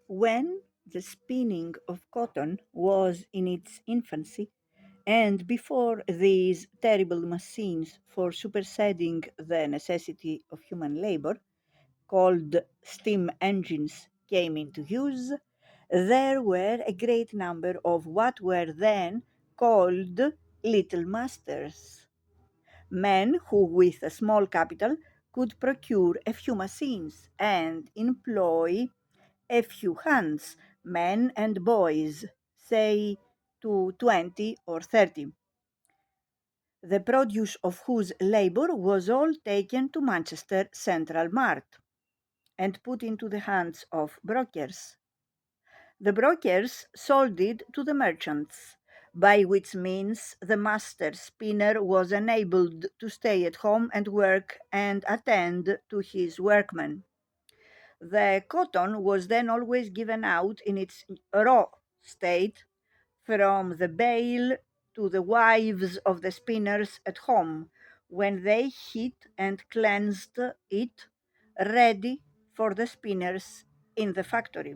When the spinning of cotton was in its infancy, and before these terrible machines for superseding the necessity of human labor, called steam engines, came into use, there were a great number of what were then called little masters, men who, with a small capital, could procure a few machines and employ a few hands, men and boys, say to 20 or 30, the produce of whose labor was all taken to Manchester Central Mart and put into the hands of brokers. The brokers sold it to the merchants, by which means the master spinner was enabled to stay at home and work and attend to his workmen. The cotton was then always given out in its raw state from the bale to the wives of the spinners at home, when they heat and cleansed it, ready for the spinners in the factory.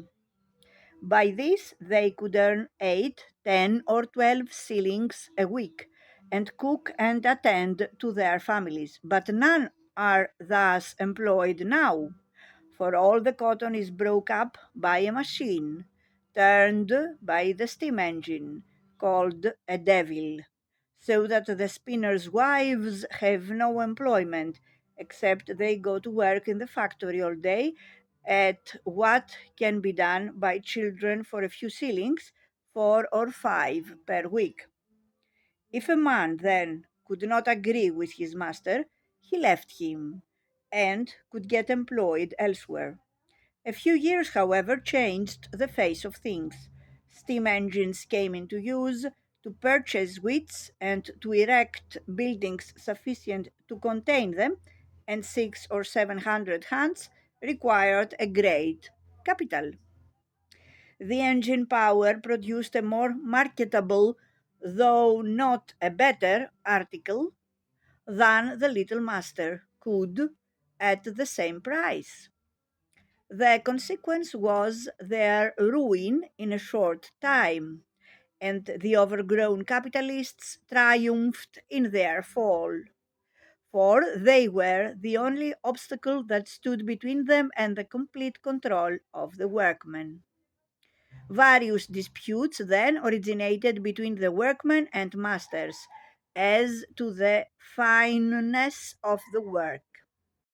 By this they could earn 8, 10, or 12 shillings a week, and cook and attend to their families. But none are thus employed now, for all the cotton is broke up by a machine, turned by the steam engine, called a devil, so that the spinners' wives have no employment, except they go to work in the factory all day at what can be done by children for a few shillings, 4 or 5 per week. If a man then could not agree with his master, he left him and could get employed elsewhere. A few years, however, changed the face of things. Steam engines came into use to purchase wheats and to erect buildings sufficient to contain them, and 600 or 700 hands required a great capital. The engine power produced a more marketable, though not a better, article than the little master could at the same price. The consequence was their ruin in a short time, and the overgrown capitalists triumphed in their fall, for they were the only obstacle that stood between them and the complete control of the workmen. Various disputes then originated between the workmen and masters as to the fineness of the work.